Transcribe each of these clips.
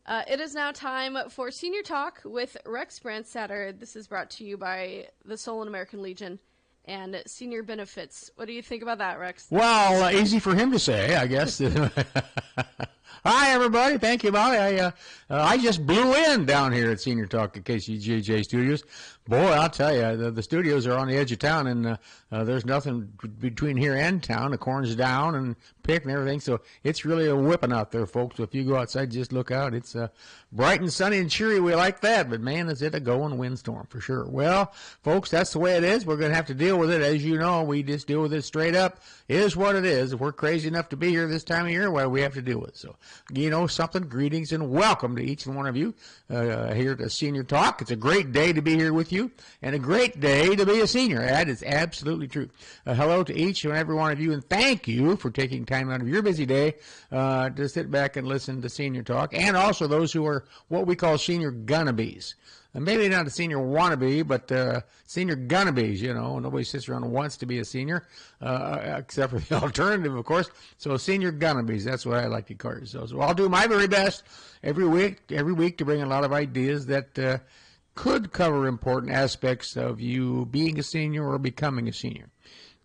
It is now time for Senior Talk with Rex Brandstatter. This is brought to you by the Solon American Legion and Senior Benefits. What do you think about that, Rex? Well, easy for him to say, I guess. Hi, everybody. Thank you, Molly. I just blew in down here at Senior Talk at KCJJ Studios. Boy, I'll tell you, the studios are on the edge of town, and there's nothing between here and town. The corn's down and picked and everything, so it's really a whipping out there, folks. So if you go outside, just look out. It's bright and sunny and cheery. We like that, but, man, is it a going windstorm for sure. Well, folks, that's the way it is. We're going to have to deal with it. As you know, we just deal with it straight up. It is what it is. If we're crazy enough to be here this time of year, well, we have to deal with it. So, you know something, greetings and welcome to each and one of you here to Senior Talk. It's a great day to be here with you and a great day to be a senior. That is absolutely true. Hello to each and every one of you, and thank you for taking time out of your busy day to sit back and listen to Senior Talk, and also those who are what we call senior gonnabes. Maybe not a senior wannabe, but senior gonnabes, you know. Nobody sits around and wants to be a senior, except for the alternative, of course. So senior gonnabes, that's what I like to call yourselves. So I'll do my very best every week to bring a lot of ideas that could cover important aspects of you being a senior or becoming a senior.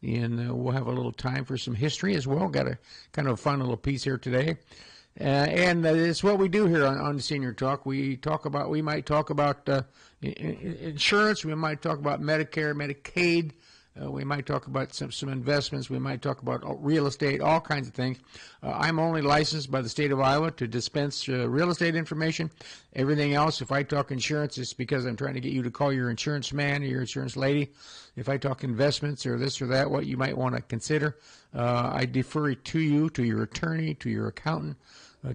And we'll have a little time for some history as well. Got a kind of a fun little piece here today. And it's what we do here on Senior Talk. We might talk about insurance. We might talk about Medicare, Medicaid. We might talk about some investments. We might talk about real estate, all kinds of things. I'm only licensed by the state of Iowa to dispense real estate information. Everything else, if I talk insurance, it's because I'm trying to get you to call your insurance man or your insurance lady. If I talk investments or this or that, what you might want to consider, I defer it to you, to your attorney, to your accountant,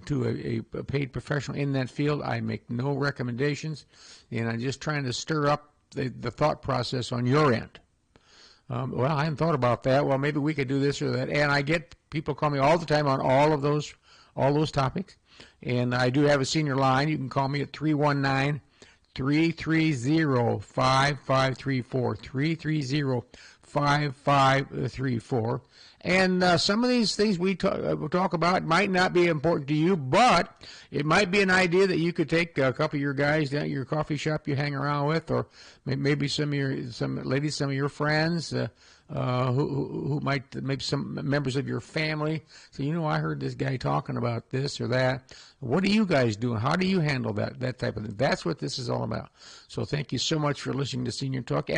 to a paid professional in that field. I make no recommendations, and I'm just trying to stir up the thought process on your end. Well, I hadn't thought about that. Well, maybe we could do this or that. And I get people call me all the time on all those topics. And I do have a senior line. You can call me at 319-330-5534, 330-5534. And some of these things we'll talk about might not be important to you, but it might be an idea that you could take a couple of your guys down at your coffee shop you hang around with, or maybe some ladies, some of your friends who might, maybe some members of your family. So, you know, I heard this guy talking about this or that. What are you guys doing? How do you handle that type of thing? That's what this is all about. So thank you so much for listening to Senior Talk.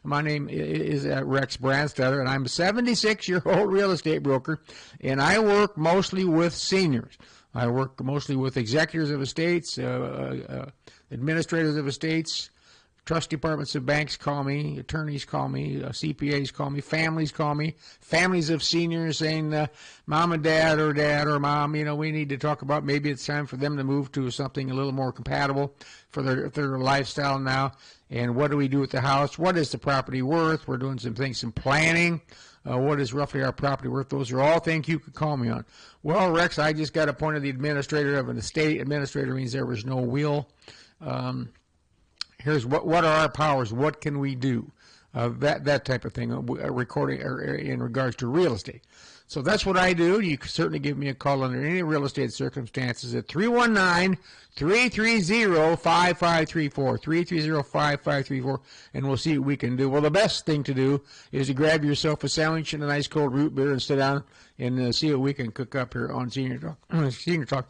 My name is Rex Brandstatter, and I'm a 76-year-old real estate broker, and I work mostly with seniors. I work mostly with executors of estates, administrators of estates. Trust departments of banks call me, attorneys call me, CPAs call me, families of seniors saying, mom and dad or mom, you know, we need to talk about maybe it's time for them to move to something a little more compatible for their lifestyle now. And what do we do with the house? What is the property worth? We're doing some things, some planning. What is roughly our property worth? Those are all things you could call me on. Well, Rex, I just got appointed the administrator of an estate. Administrator means there was no will. Here's what are our powers? What can we do? That type of thing, recording in regards to real estate. So that's what I do. You can certainly give me a call under any real estate circumstances at 319-330-5534, 330-5534, and we'll see what we can do. Well, the best thing to do is to grab yourself a sandwich and a nice cold root beer and sit down and see what we can cook up here on Senior Talk. Senior Talk.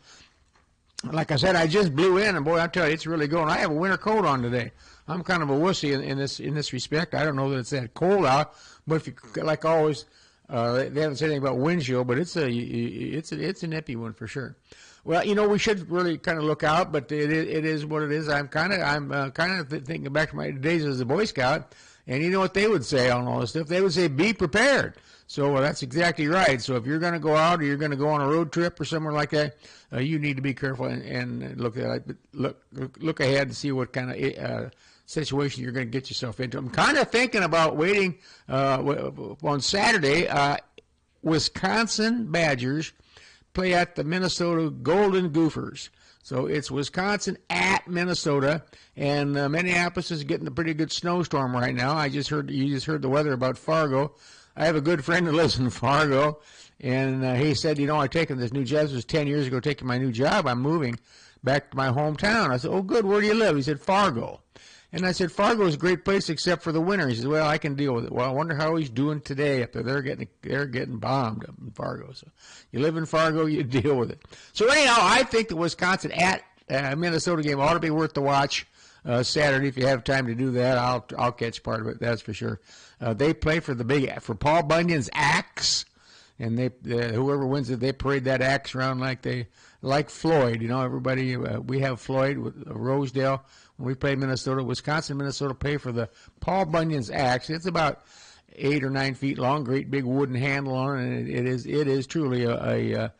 Like I said, I just blew in, and boy, I tell you, it's really going. I have a winter coat on today. I'm kind of a wussy in this respect. I don't know that it's that cold out, but if you, like always, they haven't said anything about wind chill, but it's a nippy one for sure. Well, you know, we should really kind of look out, but it is what it is. I'm kind of thinking back to my days as a Boy Scout, and you know what they would say on all this stuff? They would say, "Be prepared." So that's exactly right. So if you're going to go out or you're going to go on a road trip or somewhere like that, you need to be careful and look ahead and see what kind of situation you're going to get yourself into. I'm kind of thinking about waiting on Saturday. Wisconsin Badgers play at the Minnesota Golden Gophers. So it's Wisconsin at Minnesota, and Minneapolis is getting a pretty good snowstorm right now. You just heard the weather about Fargo. I have a good friend who lives in Fargo, and he said, you know, I've taken this new job. This was 10 years ago, taking my new job. I'm moving. back to my hometown. I said, oh, good, where do you live? He said, Fargo. And I said, Fargo is a great place except for the winter. He says, well, I can deal with it. Well, I wonder how he's doing today up there. They're getting bombed up in Fargo. So you live in Fargo, you deal with it. So anyhow, I think the Wisconsin at Minnesota game ought to be worth the watch Saturday. If you have time to do that, I'll catch part of it. That's for sure. They play for Paul Bunyan's axe, and whoever wins it, they parade that axe around like Floyd. Everybody. We have Floyd with Rosedale. When we play Minnesota, Minnesota play for the Paul Bunyan's axe. It's about 8 or 9 feet long, great big wooden handle on it. And it is truly a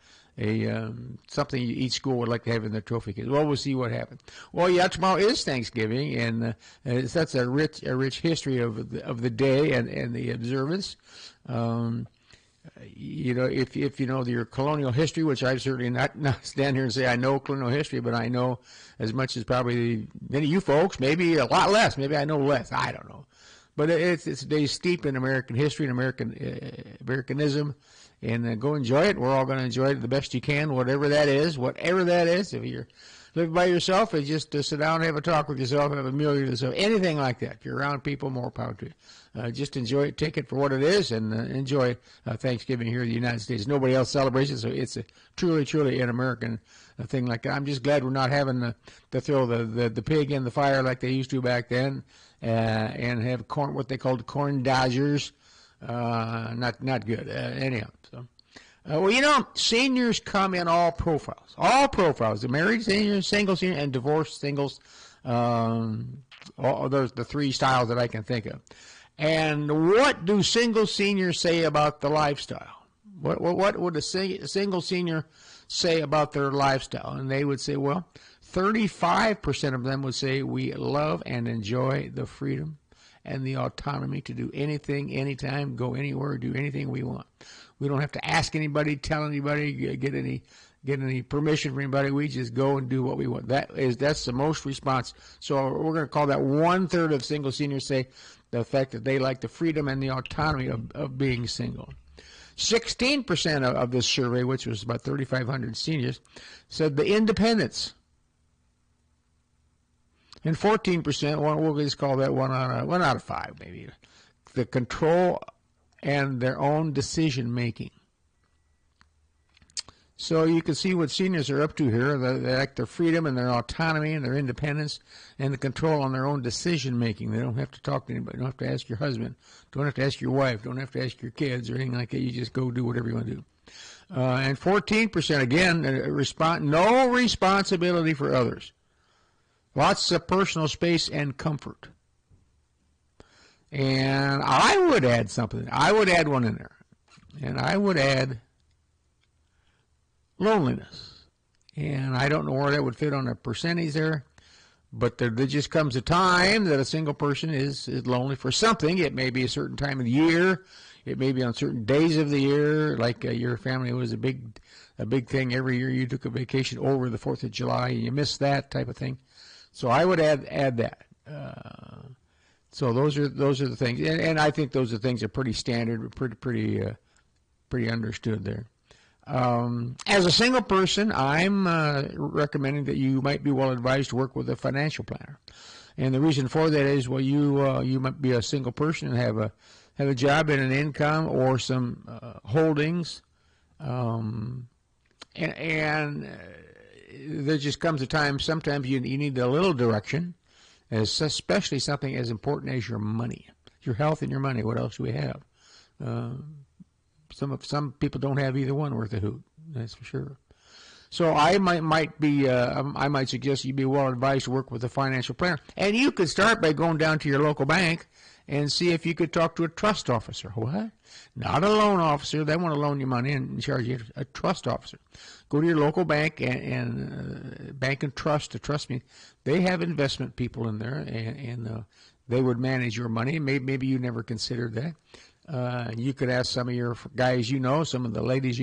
something each school would like to have in their trophy case. Well, we'll see what happens. Well, yeah, tomorrow is Thanksgiving, and that's a rich history of the day and the observance. If you know your colonial history, which I certainly not stand here and say I know colonial history, but I know as much as probably many of you folks, maybe a lot less. Maybe I know less. I don't know. But it's a day steeped in American history and Americanism, and go enjoy it. We're all going to enjoy it the best you can, whatever that is. If you're living by yourself, and just sit down and have a talk with yourself, have a meal with yourself, anything like that. If you're around people, more power to you. Just enjoy it, take it for what it is, and enjoy Thanksgiving here in the United States. Nobody else celebrates it, so it's a truly an American thing like that. I'm just glad we're not having to throw the pig in the fire like they used to back then, and have what they called corn dodgers. Not good. Anyhow, so. Seniors come in all profiles. The married seniors, single seniors, and divorced singles. All those the three styles that I can think of. And what do single seniors say about the lifestyle? What would a single senior say about their lifestyle? And they would say, 35% of them would say we love and enjoy the freedom and the autonomy to do anything, anytime, go anywhere, do anything we want. We don't have to ask anybody, tell anybody, get any permission from anybody. We just go and do what we want. That's the most response. So we're going to call that 1/3 of single seniors say the fact that they like the freedom and the autonomy of being single. 16% of this survey, which was about 3,500 seniors, said the independence. And 14%, we'll just call that one out of five, maybe, the control and their own decision making. So you can see what seniors are up to here. They like their freedom and their autonomy and their independence and the control on their own decision making. They don't have to talk to anybody. Don't have to ask your husband. Don't have to ask your wife. Don't have to ask your kids or anything like that. You just go do whatever you want to do. And 14%, again, no responsibility for others. Lots of personal space and comfort. And I would add something. I would add one in there. And I would add loneliness. And I don't know where that would fit on a percentage there. But there just comes a time that a single person is lonely for something. It may be a certain time of the year. It may be on certain days of the year. Like your family was a big thing every year. You took a vacation over the 4th of July and you missed that type of thing. So I would add that. So those are the things, and I think those are things that are pretty standard, pretty understood there. As a single person, I'm recommending that you might be well advised to work with a financial planner, and the reason for that is, you might be a single person and have a job and an income or some holdings, and there just comes a time. Sometimes you need a little direction. Especially something as important as your money, your health and your money. What else do we have? Some people don't have either one worth a hoot. That's for sure. So I might suggest you be well advised to work with a financial planner, and you could start by going down to your local bank and see if you could talk to a trust officer. What? Not a loan officer. They want to loan you money and charge you. A trust officer. Go to your local bank and bank and trust. Trust me, they have investment people in there, and they would manage your money. Maybe you never considered that. You could ask some of your guys some of the ladies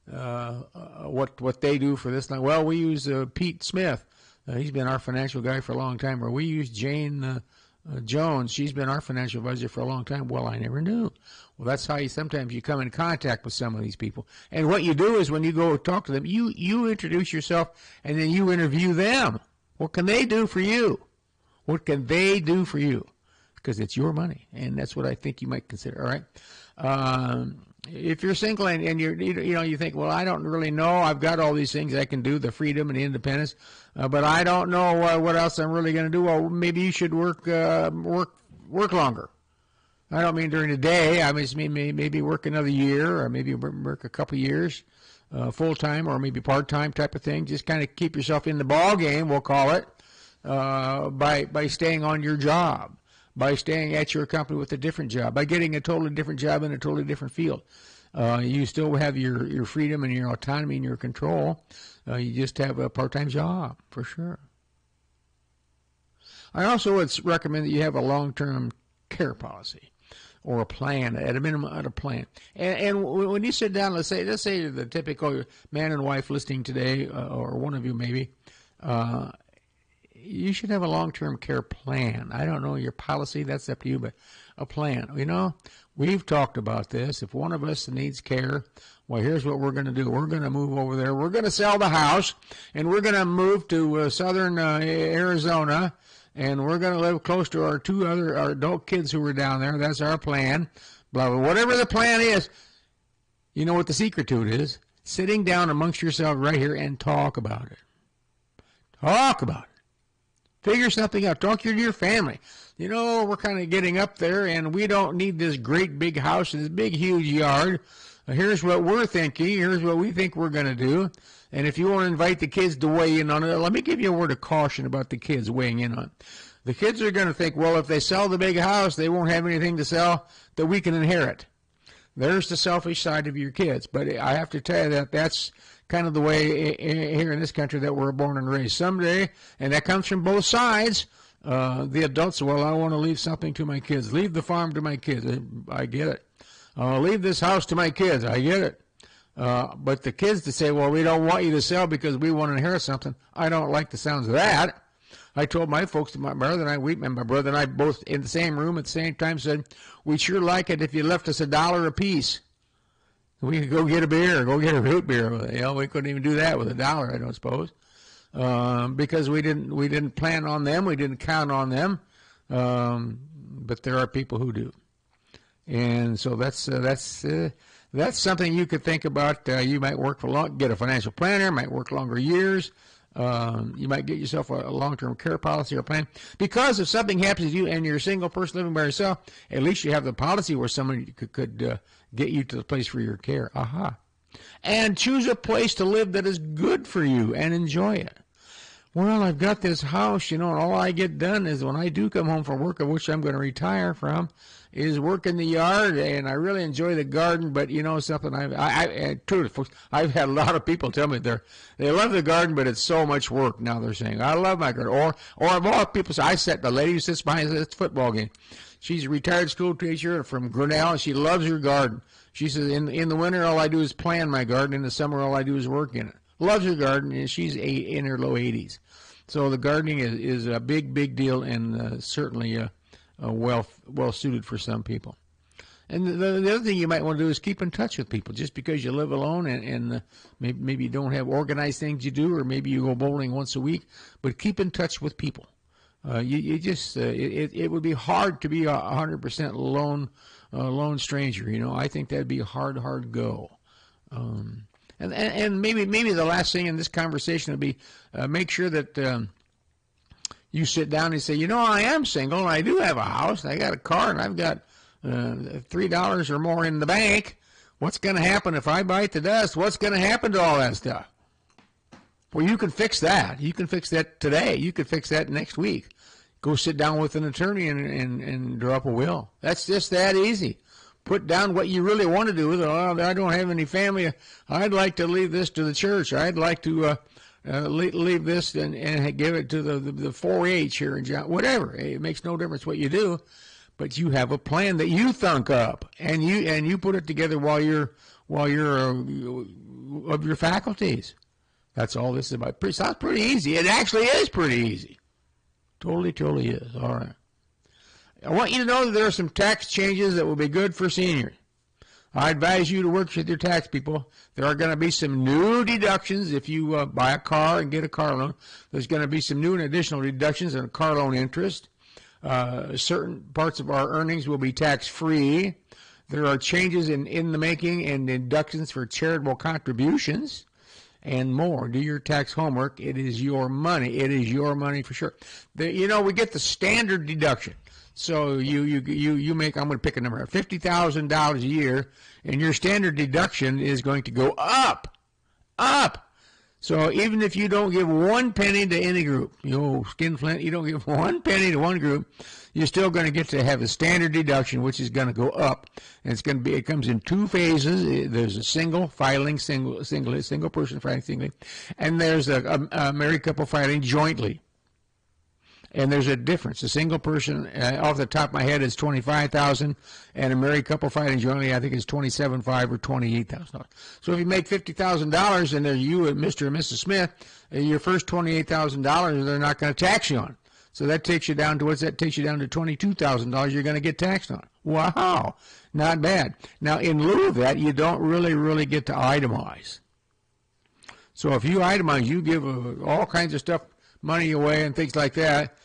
what they do for this. Well, we use Pete Smith. He's been our financial guy for a long time. Or we use Jane Jones, she's been our financial advisor for a long time. Well, I never knew. Well, that's how sometimes you come in contact with some of these people. And what you do is when you go talk to them, you introduce yourself and then you interview them. What can they do for you? What can they do for you? Because it's your money, and that's what I think you might consider. All right. If you're single and you think, well, I don't really know. I've got all these things I can do, the freedom and the independence, but I don't know what else I'm really going to do. Well, maybe you should work longer. I don't mean during the day. I just mean maybe work another year, or maybe work a couple years, full time or maybe part time type of thing. Just kind of keep yourself in the ball game, we'll call it, by staying on your job, by staying at your company with a different job, by getting a totally different job in a totally different field. You still have your freedom and your autonomy and your control. You just have a part-time job, for sure. I also would recommend that you have a long-term care policy or a plan, at a minimum, a plan. And when you sit down, let's say the typical man and wife listening today, or one of you maybe, you should have a long-term care plan. I don't know your policy, that's up to you, but a plan. We've talked about this. If one of us needs care, well, here's what we're going to do. We're going to move over there. We're going to sell the house, and we're going to move to southern Arizona, and we're going to live close to our our adult kids who are down there. That's our plan. Blah, blah. Whatever the plan is, you know what the secret to it is? Sitting down amongst yourself right here and talk about it. Talk about it. Figure something out. Talk to your family. We're kind of getting up there, and we don't need this great big house and this big, huge yard. Here's what we're thinking. Here's what we think we're going to do. And if you want to invite the kids to weigh in on it, let me give you a word of caution about the kids weighing in on it. The kids are going to think, well, if they sell the big house, they won't have anything to sell that we can inherit. There's the selfish side of your kids. But I have to tell you that's kind of the way here in this country that we're born and raised. Someday, and that comes from both sides, the adults, well, I want to leave something to my kids. Leave the farm to my kids. I get it. Leave this house to my kids. I get it. But the kids to say, well, we don't want you to sell because we want to inherit something. I don't like the sounds of that. I told my folks, my brother and I both in the same room at the same time said, we'd sure like it if you left us $1 apiece. We could go get a beer, go get a root beer. We couldn't even do that with $1, I don't suppose, because we didn't plan on them, we didn't count on them. But there are people who do, and so that's something you could think about. You might work get a financial planner, might work longer years. You might get yourself a long-term care policy or plan, because if something happens to you and you're a single person living by yourself, at least you have the policy where somebody could get you to the place for your care. Aha. And choose a place to live that is good for you and enjoy it. Well, I've got this house, and all I get done is when I do come home from work, of which I'm going to retire from, is work in the yard, and I really enjoy the garden. But something, I've had a lot of people tell me they love the garden, but it's so much work. Now they're saying, I love my garden. Or I've had people say, the lady who sits behind this football game, she's a retired school teacher from Grinnell, and she loves her garden. She says, in the winter, all I do is plant my garden. In the summer, all I do is work in it. Loves her garden, and she's in her low 80s. So the gardening is a big, big deal, and certainly well suited for some people. And the other thing you might want to do is keep in touch with people. Just because you live alone and maybe you don't have organized things you do, or maybe you go bowling once a week, but keep in touch with people. It would be hard to be 100% lone stranger. I think that'd be a hard go. And maybe the last thing in this conversation would be make sure that you sit down and say, I am single, and I do have a house, and I got a car, and I've got $3 or more in the bank. What's going to happen if I bite the dust? What's going to happen to all that stuff? Well, you can fix that. You can fix that today. You can fix that next week. Go sit down with an attorney and draw up a will. That's just that easy. Put down what you really want to do. I don't have any family. I'd like to leave this to the church. I'd like to leave this and give it to the 4-H here in John. Whatever. It makes no difference what you do, but you have a plan that you thunk up, and you put it together while you're of your faculties. That's all this is about. Sounds pretty easy. It actually is pretty easy. Totally is. All right. I want you to know that there are some tax changes that will be good for seniors. I advise you to work with your tax people. There are going to be some new deductions if you buy a car and get a car loan. There's going to be some new and additional deductions on car loan interest. Certain parts of our earnings will be tax-free. There are changes in the making and deductions for charitable contributions and more. Do your tax homework. It is your money. It is your money for sure. We get the standard deduction. So you make, I'm going to pick a number, $50,000 a year, and your standard deduction is going to go up. So even if you don't give one penny to any group, skinflint, you don't give one penny to one group, you're still going to get to have a standard deduction, which is going to go up. And it comes in two phases. There's a single person filing singly, and there's a married couple filing jointly. And there's a difference. A single person, off the top of my head, is $25,000, and a married couple filing jointly, I think, is $27,500 or $28,000. So if you make $50,000, and there's you and Mr. and Mrs. Smith, your first $28,000, they're not going to tax you on. So that takes you down to what's that? Takes you down to $22,000. You're going to get taxed on. Wow, not bad. Now, in lieu of that, you don't really get to itemize. So if you itemize, you give all kinds of stuff, money away and things like that.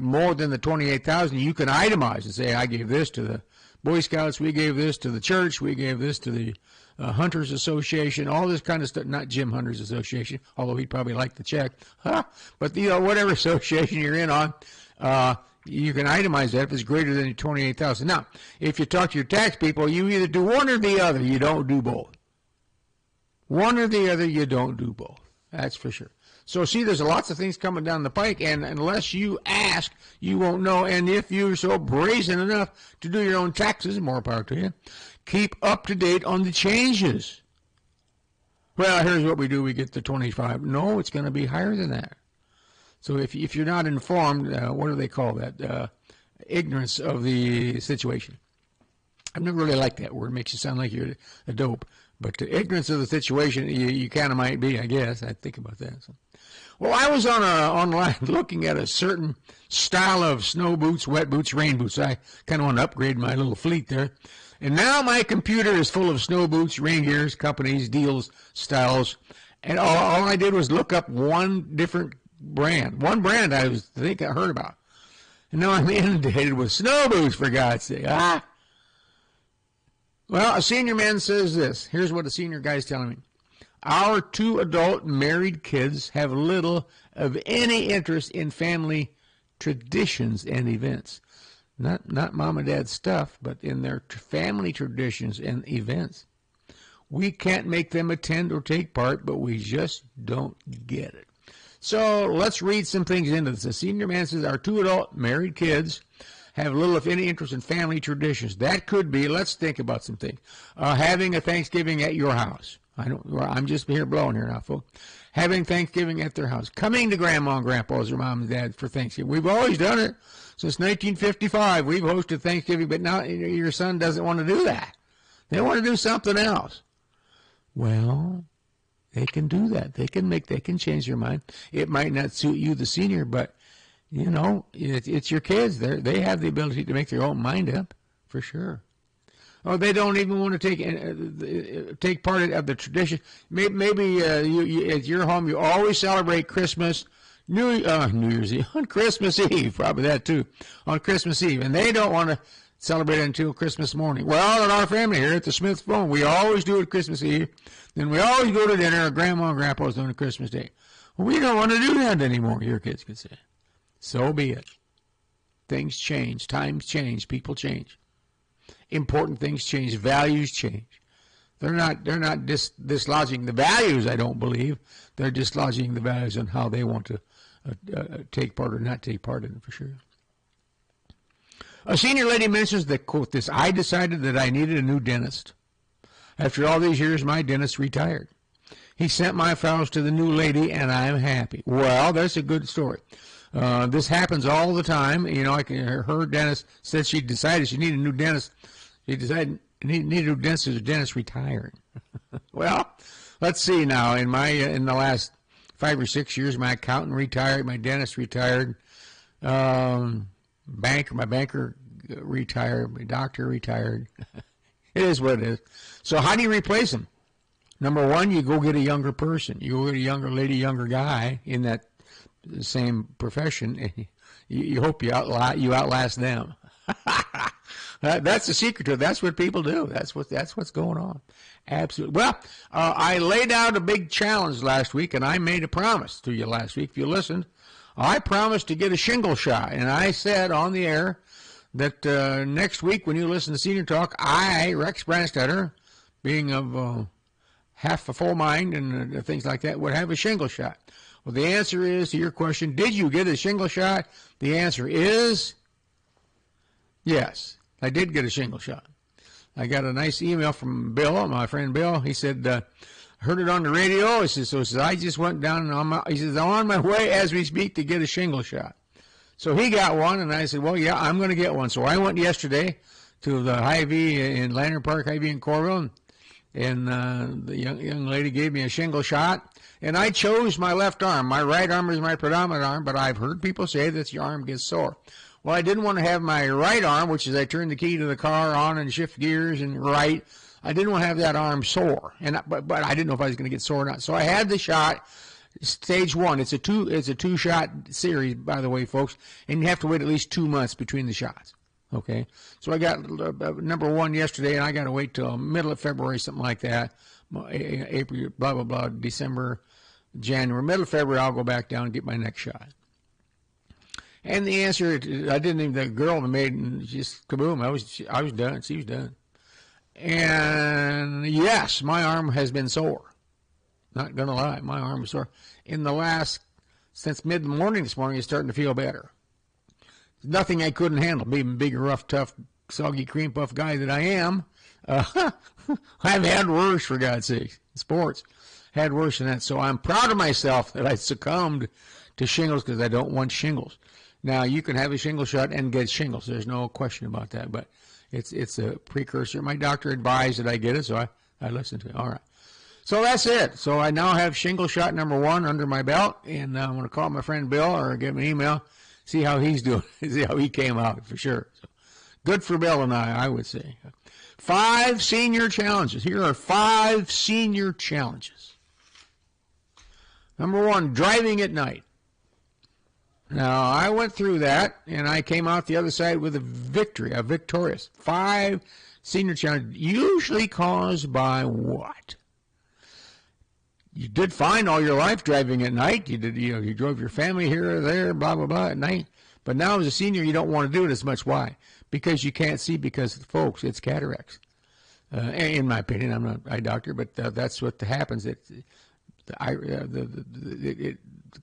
More than the $28,000, you can itemize and say, I gave this to the Boy Scouts, we gave this to the church, we gave this to the Hunters Association, all this kind of stuff. Not Jim Hunters Association, although he'd probably like the check. But whatever association you're in on, you can itemize that if it's greater than $28,000. Now, if you talk to your tax people, you either do one or the other. You don't do both. One or the other, you don't do both. That's for sure. So, see, there's lots of things coming down the pike, and unless you ask, you won't know. And if you're so brazen enough to do your own taxes, more power to you, keep up to date on the changes. Well, here's what we do. We get the 25. No, it's going to be higher than that. So if you're not informed, what do they call that? Ignorance of the situation. I've never really liked that word. It makes you sound like you're a dope. But the ignorance of the situation, you kind of might be, I guess. I think about that. So. Well, I was online looking at a certain style of snow boots, wet boots, rain boots. I kind of want to upgrade my little fleet there. And now my computer is full of snow boots, rain gears, companies, deals, styles. And all I did was look up one different brand. One brand I heard about. And now I'm inundated with snow boots, for God's sake. Well, a senior man says this. Here's what a senior guy is telling me. Our 2 adult married kids have little of any interest in family traditions and events. Not mom and dad stuff, but in their family traditions and events. We can't make them attend or take part, but we just don't get it. So let's read some things into this. A senior man says our 2 adult married kids have little, if any, interest in family traditions. That could be, let's think about some things. Having a Thanksgiving at your house. I'm just here blowing here now, folks. Having Thanksgiving at their house. Coming to Grandma and Grandpa's or Mom and Dad for Thanksgiving. We've always done it. Since 1955, we've hosted Thanksgiving, but now your son doesn't want to do that. They want to do something else. Well, they can do that. They can change their mind. It might not suit you, the senior, but it's your kids. They have the ability to make their own mind up, for sure. Or they don't even want to take part of the tradition. Maybe you at your home you always celebrate Christmas, New Year's Eve, on Christmas Eve, probably that too, on Christmas Eve, and they don't want to celebrate it until Christmas morning. Well, in our family here at the Smith Phone, we always do it Christmas Eve, then we always go to dinner at Grandma and Grandpa's on Christmas Day. Well, we don't want to do that anymore, your kids could say. So be it. Things change. Times change. People change. Important things change. Values change. They're not dislodging the values, I don't believe. They're dislodging the values on how they want to take part or not take part in it, for sure. A senior lady mentions that, quote, this, I decided that I needed a new dentist. After all these years, my dentist retired. He sent my files to the new lady, and I'm happy. Well, that's a good story. This happens all the time. Her dentist said she decided she needed a new dentist. She decided needed a new dentist because her dentist retired. Well, let's see now. In the last 5 or 6 years, my accountant retired. My dentist retired. My banker retired. My doctor retired. It is what it is. So how do you replace them? Number one, you go get a younger person. You go get a younger lady, younger guy in that same profession. And you hope you outlast them. That's the secret to it. That's what people do. That's what's going on. Absolutely. Well, I laid out a big challenge last week, and I made a promise to you last week. If you listened, I promised to get a shingle shot, and I said on the air that next week when you listen to Senior Talk, I, Rex Brandstatter, being of half a full mind and things like that, would have a shingle shot. Well, the answer is to your question, did you get a shingle shot? The answer is yes. I did get a shingle shot. I got a nice email from Bill, my friend Bill. He said, heard it on the radio. He says, I just went down, he says, I'm on my way as we speak to get a shingle shot. So he got one, and I said, well, yeah, I'm going to get one. So I went yesterday to the Hy-Vee in Lantern Park, Hy-Vee in Corville, and the young lady gave me a shingle shot. And I chose my left arm. My right arm is my predominant arm, but I've heard people say that your arm gets sore. Well, I didn't want to have my right arm, which is I turn the key to the car on and shift gears and right. I didn't want to have that arm sore, but I didn't know if I was going to get sore or not. So I had the shot, stage one. It's a two-shot series, by the way, folks, and you have to wait at least 2 months between the shots. Okay, so I got number one yesterday, and I got to wait till middle of February, something like that. April, blah blah blah, December, January, middle of February, I'll go back down and get my next shot. And the answer, I didn't even, the girl made just kaboom. I was done. She was done. And yes, my arm has been sore. Not going to lie, my arm is sore. Since mid-morning this morning, it's starting to feel better. Nothing I couldn't handle, being big, rough, tough, soggy cream puff guy that I am. I've had worse, for God's sake. Sports had worse than that. So I'm proud of myself that I succumbed to shingles because I don't want shingles. Now, you can have a shingle shot and get shingles. There's no question about that, but it's a precursor. My doctor advised that I get it, so I listened to it. All right. So that's it. So I now have shingle shot number one under my belt, and I'm going to call my friend Bill or give him an email, see how he's doing, see how he came out for sure. So, good for Bill and I would say. 5 senior challenges. Here are 5 senior challenges. Number 1, driving at night. Now, I went through that, and I came out the other side with a victorious. 5 senior challenges, usually caused by what? You did fine all your life driving at night. You drove your family here or there, blah, blah, blah, at night. But now as a senior, you don't want to do it as much. Why? Because you can't see, because, folks, it's cataracts. In my opinion, I'm not an eye doctor, but that's what happens. The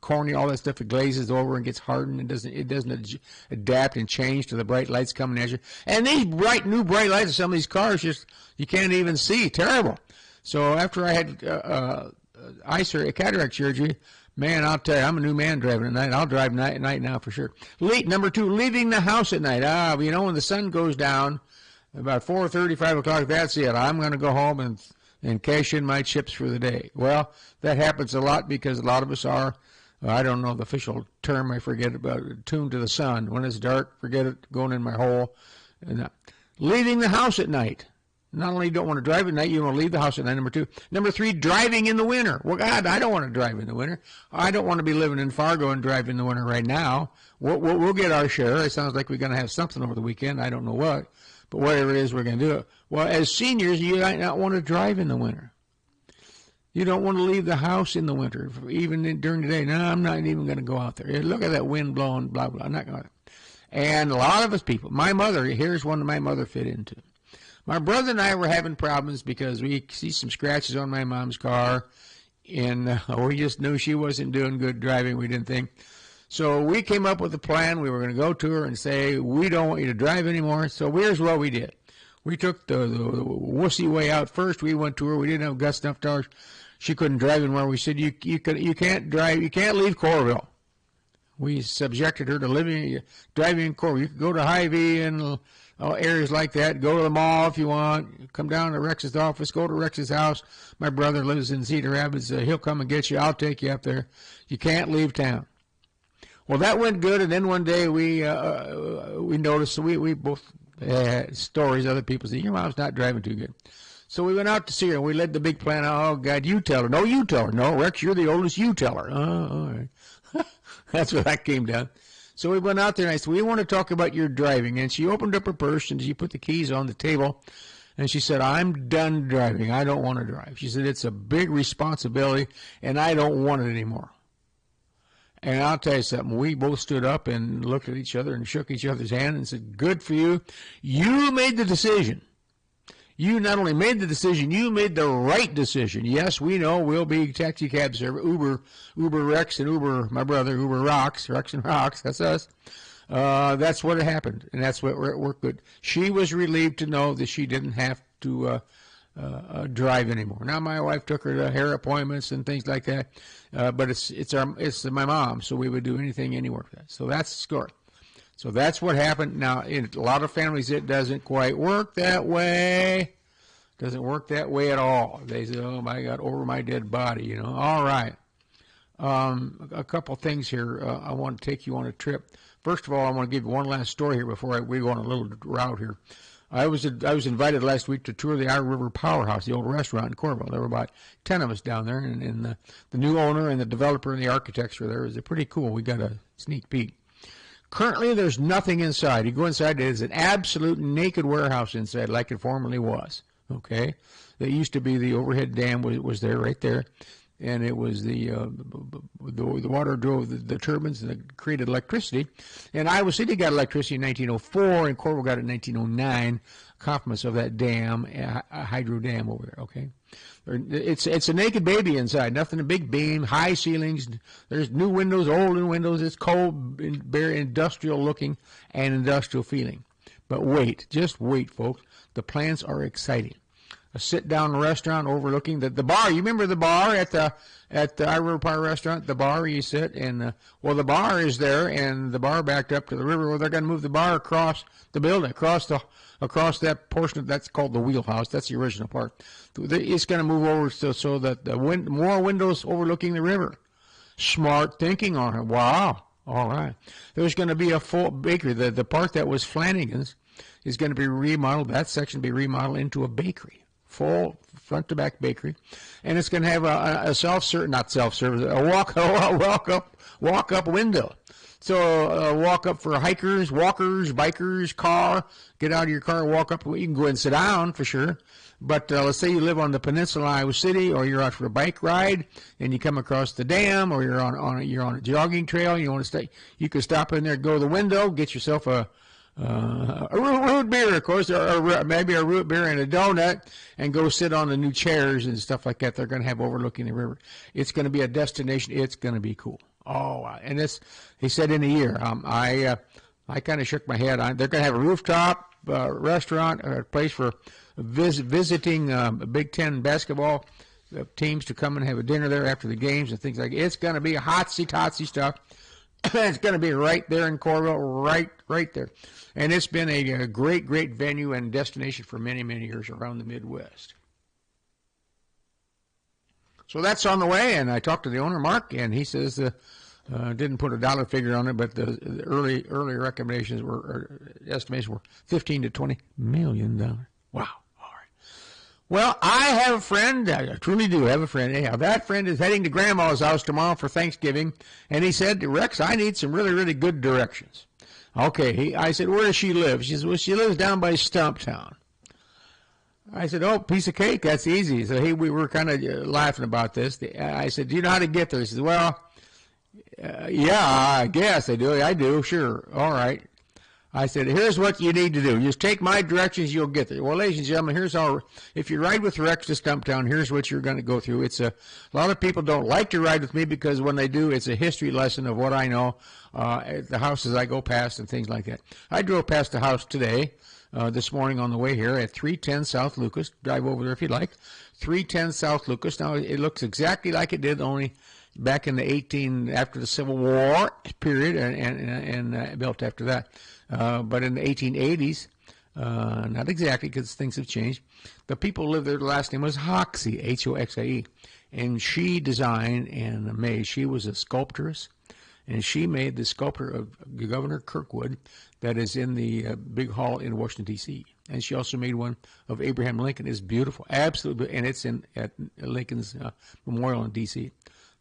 cornea, all that stuff, it glazes over and gets hardened. It doesn't adapt and change to the bright lights coming at you. And these new bright lights of some of these cars, you can't even see. Terrible. So after I had cataract surgery, man, I'll tell you, I'm a new man driving at night. I'll drive at night now for sure. Number 2, leaving the house at night. When the sun goes down, about 4:30, 5 o'clock, that's it. I'm going to go home and cash in my chips for the day. Well, that happens a lot because a lot of us are, I don't know the official term, I forget about, tuned to the sun. When it's dark, forget it, going in my hole. Leaving the house at night. Not only you don't want to drive at night, you want to leave the house at night, number 2. Number 3, driving in the winter. Well, God, I don't want to drive in the winter. I don't want to be living in Fargo and drive in the winter right now. We'll get our share. It sounds like we're going to have something over the weekend. I don't know what. But whatever it is, we're going to do it. Well, as seniors, you might not want to drive in the winter. You don't want to leave the house in the winter, even during the day. No, I'm not even going to go out there. Look at that wind blowing, blah, blah. I'm not going to. And a lot of us people, my mother, here's one that my mother fit into. My brother and I were having problems because we see some scratches on my mom's car, and we just knew she wasn't doing good driving. We didn't think. So we came up with a plan. We were going to go to her and say, we don't want you to drive anymore. So here's what we did. We took the wussy way out first. We went to her. We didn't have guts enough to tell her she couldn't drive anymore. We said, you can't drive. You can't leave Corville. We subjected her to driving in Corville. You could go to Hy-Vee and areas like that. Go to the mall if you want. Come down to Rex's office. Go to Rex's house. My brother lives in Cedar Rapids. He'll come and get you. I'll take you up there. You can't leave town. Well, that went good, and then one day we noticed, so we both had stories other people said, your mom's not driving too good. So we went out to see her, and we led the big plan. Oh, God, you tell her. No, you tell her. No, Rex, you're the oldest. You tell her. Oh, all right. That's what that came down. So we went out there, and I said, we want to talk about your driving. And she opened up her purse, and she put the keys on the table, and she said, I'm done driving. I don't want to drive. She said, it's a big responsibility, and I don't want it anymore. And I'll tell you something, we both stood up and looked at each other and shook each other's hand and said, good for you. You made the decision. You not only made the decision, you made the right decision. Yes, we know we'll be taxi cab service, Uber Rex and Uber, my brother, Uber Rocks, Rex and Rocks, that's us. That's what happened, and that's what worked good. She was relieved to know that she didn't have to drive anymore. Now my wife took her to hair appointments and things like that, but it's my mom, so we would do anything anywhere for that. So that's the story. So that's what happened. Now, in a lot of families, it doesn't quite work that way. Doesn't work that way at all. They say, oh, my God, over my dead body, you know. All right. A couple things here. I want to take you on a trip. First of all, I want to give you one last story here before we go on a little route here. I was invited last week to tour the Iowa River Powerhouse, the old restaurant in Coralville. There were about 10 of us down there, and the new owner and the developer and the architects were there. It was pretty cool. We got a sneak peek. Currently, there's nothing inside. You go inside, there's an absolute naked warehouse inside, like it formerly was. Okay, that used to be the overhead dam was there, right there, and it was the water drove the turbines that created electricity. And Iowa City got electricity in 1904, and Coralville got it in 1909. Compliments of that dam, a hydro dam over there. Okay. It's a naked baby inside. Nothing, a big beam, high ceilings. There's new windows, old windows. It's cold, very industrial looking and industrial feeling. But wait, just wait, folks. The plans are exciting. A sit-down restaurant overlooking the bar. You remember the bar at the Iowa River Power Restaurant? The bar where you sit, and well, the bar is there, and the bar backed up to the river. Well, they're going to move the bar across the building, across that portion that's called the wheelhouse. That's the original part. It's going to move over so that more windows overlooking the river. Smart thinking on it. Wow. All right. There's going to be a full bakery. The part that was Flanagan's is going to be remodeled. That section will be remodeled into a bakery. Full front to back bakery, and it's going to have a walk up window. So walk up for hikers, walkers, bikers, car. Get out of your car, walk up. You can go and sit down for sure. But let's say you live on the peninsula, Iowa City, or you're out for a bike ride, and you come across the dam, or you're on a jogging trail. You want to stay. You can stop in there, go to the window, get yourself a root beer, of course, or maybe a root beer and a donut, and go sit on the new chairs and stuff like that. They're going to have overlooking the river. It's going to be a destination. It's going to be cool. Oh, and he said in a year. I kind of shook my head. They're going to have a rooftop restaurant, a place for visiting Big Ten basketball teams to come and have a dinner there after the games and things like that. It's going to be a hotsy-totsy stuff. It's going to be right there in Coralville, right there. And it's been a great, great venue and destination for many, many years around the Midwest. So that's on the way, and I talked to the owner, Mark, and he says didn't put a dollar figure on it, but the early recommendations estimations were $15 to $20 million. Wow. Well, I have a friend. I truly do have a friend. Anyhow, that friend is heading to Grandma's house tomorrow for Thanksgiving, and he said, Rex, I need some really, really good directions. Okay, I said, where does she live? She said, well, she lives down by Stumptown. I said, oh, piece of cake, that's easy. So we were kind of laughing about this. I said, do you know how to get there? He said, well, yeah, I guess I do. I do, sure. All right. I said, here's what you need to do. Just take my directions, you'll get there. Well, ladies and gentlemen, here's how, if you ride with Rex to Stumptown, here's what you're going to go through. A lot of people don't like to ride with me because when they do, it's a history lesson of what I know, the houses I go past and things like that. I drove past the house today, this morning on the way here at 310 South Lucas. Drive over there if you'd like. 310 South Lucas. Now, it looks exactly like it did, only back in the after the Civil War period and built after that. But in the 1880s, not exactly because things have changed, the people who lived there, the last name was Hoxie, Hoxie, and she designed and made. She was a sculptress, and she made the sculpture of Governor Kirkwood that is in the big hall in Washington, D.C. And she also made one of Abraham Lincoln. It's beautiful, absolutely, and it's at Lincoln's memorial in D.C.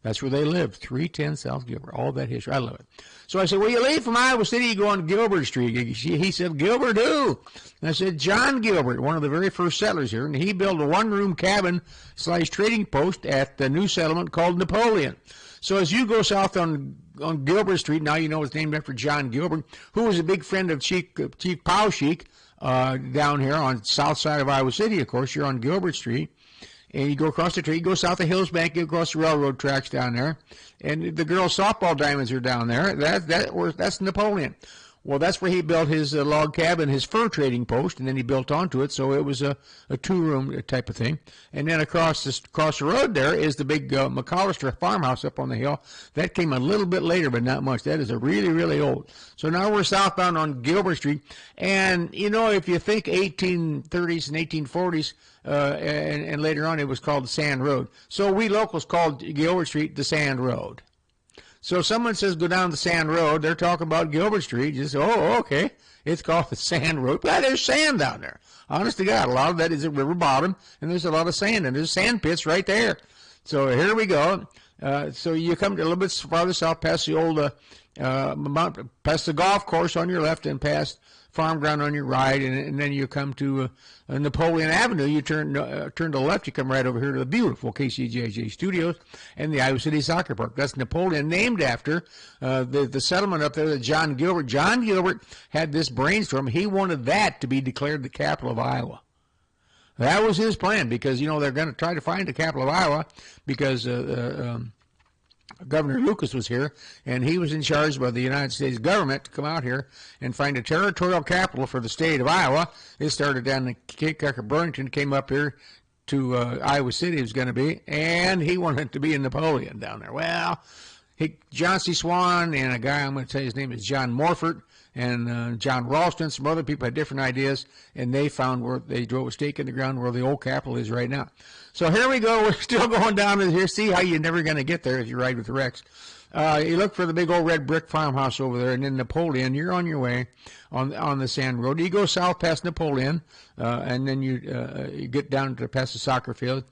That's where they lived, 310 South Gilbert, all that history. I love it. So I said, well, you leave from Iowa City, you go on Gilbert Street. He said, Gilbert who? And I said, John Gilbert, one of the very first settlers here, and he built a one-room cabin / trading post at the new settlement called Napoleon. So as you go south on Gilbert Street, now you know it's named after John Gilbert, who was a big friend of Chief Poweshiek down here on the south side of Iowa City, of course. You're on Gilbert Street. And you go across the tree, you go south of Hills Bank, you go across the railroad tracks down there, and the girls' softball diamonds are down there. That's Napoleon. Well, that's where he built his log cabin, his fur trading post, and then he built onto it, so it was a two-room type of thing. And then across the road there is the big McAllister farmhouse up on the hill. That came a little bit later, but not much. That is a really, really old. So now we're southbound on Gilbert Street, and, you know, if you think 1830s and 1840s, and later on it was called the Sand Road. So we locals called Gilbert Street the Sand Road. So if someone says go down the Sand Road, they're talking about Gilbert Street. You just, oh, okay. It's called the Sand Road. But there's sand down there. Honest to God, a lot of that is at river bottom, and there's a lot of sand, and there's sand pits right there. So here we go. So you come a little bit farther south past the old, past the golf course on your left and past farm ground on your right, and then you come to Napoleon Avenue. You turn to the left, you come right over here to the beautiful KCJJ Studios and the Iowa City Soccer Park. That's Napoleon, named after the settlement up there that John Gilbert. John Gilbert had this brainstorm. He wanted that to be declared the capital of Iowa. That was his plan, because, you know, they're going to try to find the capital of Iowa because Governor Lucas was here, and he was in charge by the United States government to come out here and find a territorial capital for the state of Iowa. It started down in Cape Cocker, Burlington, came up here to Iowa City, it was going to be, and he wanted it to be in Napoleon down there. Well, John C. Swan and a guy, I'm going to tell you his name is John Morford, and John Ralston, some other people had different ideas, and they found where they drove a stake in the ground where the old capital is right now. So here we go. We're still going down to here. See how you're never going to get there if you ride with Rex. You look for the big old red brick farmhouse over there, and then Napoleon. You're on your way on the Sand Road. You go south past Napoleon, and then you get down to past the soccer field,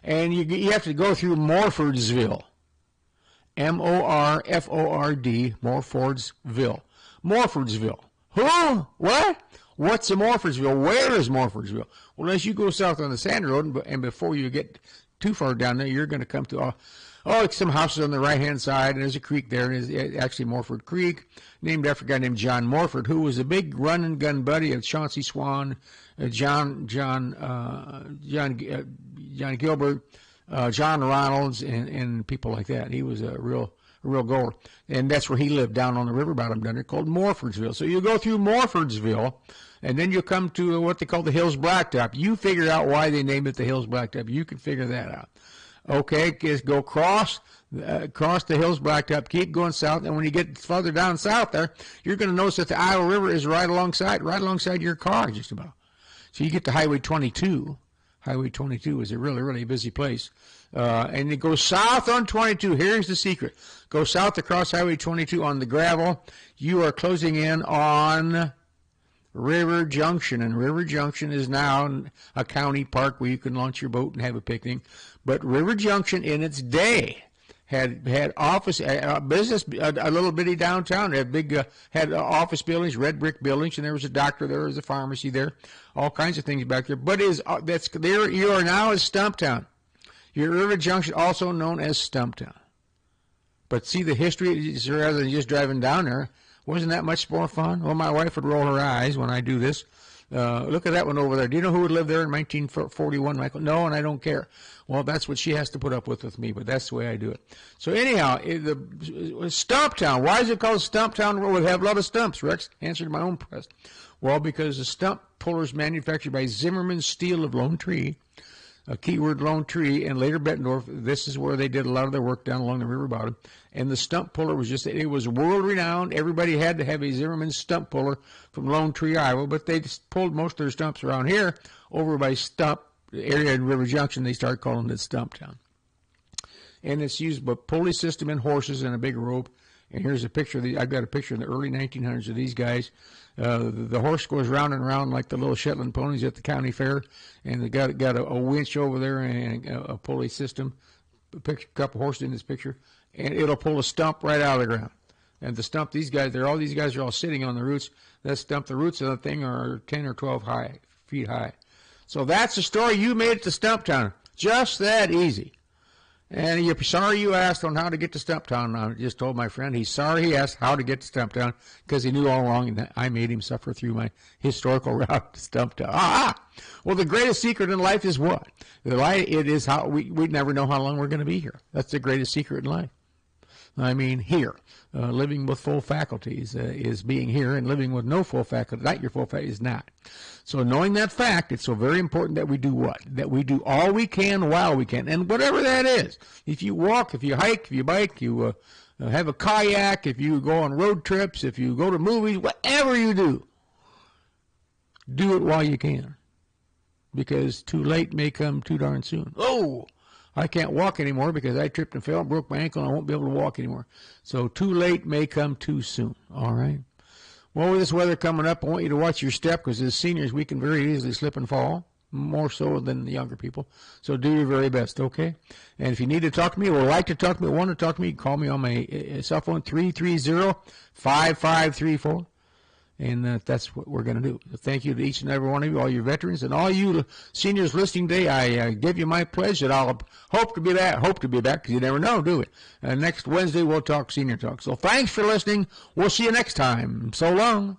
and you have to go through Morfordsville. M-O-R-F-O-R-D, Morfordsville. Morfordsville. Who? What? What's a Morfordsville? Where is Morfordsville? Well, as you go south on the Sand Road, and before you get too far down there, you're going to come to some houses on the right-hand side, and there's a creek there, and it's actually Morford Creek, named after a guy named John Morford, who was a big run-and-gun buddy of Chauncey Swan, John Gilbert, John Ronalds, and people like that. He was a real goer. And that's where he lived, down on the river bottom down there, called Morfordsville. So you go through Morfordsville, and then you come to what they call the Hills Blacktop. You figure out why they named it the Hills Blacktop. You can figure that out. Okay, just go across the Hills Blacktop, keep going south, and when you get farther down south there, you're going to notice that the Iowa River is right alongside your car, just about. So you get to Highway 22. Highway 22 is a really, really busy place. And you go south on 22. Here's the secret. Go south across Highway 22 on the gravel. You are closing in on River Junction. And River Junction is now a county park where you can launch your boat and have a picnic. But River Junction in its day had office, business, a little bitty downtown. They had big, had office buildings, red brick buildings, and there was a doctor there, was a pharmacy there, all kinds of things back there. But that's there. You are now at Stumptown. You're at River Junction, also known as Stumptown. But see the history, rather than just driving down there, wasn't that much more fun? Well, my wife would roll her eyes when I do this. Look at that one over there. Do you know who would live there in 1941, Michael? No, and I don't care. Well, that's what she has to put up with me, but that's the way I do it. So anyhow, the Stumptown. Why is it called Stumptown? Well, we have a lot of stumps, Rex. Answered my own press. Well, because the stump puller is manufactured by Zimmerman Steel of Lone Tree, a keyword Lone Tree, and later Bettendorf. This is where they did a lot of their work down along the river bottom. And the stump puller was it was world renowned. Everybody had to have a Zimmerman stump puller from Lone Tree, Iowa, but they just pulled most of their stumps around here over by Stump area in River Junction. They started calling it Stumptown. And it's used by pulley system and horses and a big rope. And here's a picture. I've got a picture in the early 1900s of these guys. The horse goes round and round like the little Shetland ponies at the county fair, and they got a winch over there and a pulley system. A couple horses in this picture, and it'll pull a stump right out of the ground. And the stump, these guys are all sitting on the roots. That stump, the roots of the thing are 10 or 12 feet high. So that's the story. You made it to Stumptown. Just that easy. And you're sorry you asked on how to get to Stumptown. I just told my friend he's sorry he asked how to get to Stumptown because he knew all along that I made him suffer through my historical route to Stumptown. Well, the greatest secret in life is what? It is how we never know how long we're going to be here. That's the greatest secret in life. I mean, here, living with full faculties is being here, and living with no full faculty, not your full faculty, is not. So knowing that fact, it's so very important that we do what? That we do all we can while we can. And whatever that is, if you walk, if you hike, if you bike, you have a kayak, if you go on road trips, if you go to movies, whatever you do it while you can. Because too late may come too darn soon. Oh, I can't walk anymore because I tripped and fell and broke my ankle and I won't be able to walk anymore. So too late may come too soon. All right? Well, with this weather coming up, I want you to watch your step because as seniors, we can very easily slip and fall, more so than the younger people. So do your very best, okay? And if you need to talk to me or would like to talk to me or want to talk to me, call me on my cell phone, 330-5534. And that's what we're going to do. So thank you to each and every one of you, all your veterans, and all you seniors listening today. I give you my pledge that I'll hope to be back because you never know, do we? Next Wednesday, we'll talk Senior Talk. So thanks for listening. We'll see you next time. So long.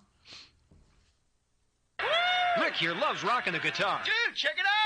Rick here loves rocking the guitar. Dude, check it out!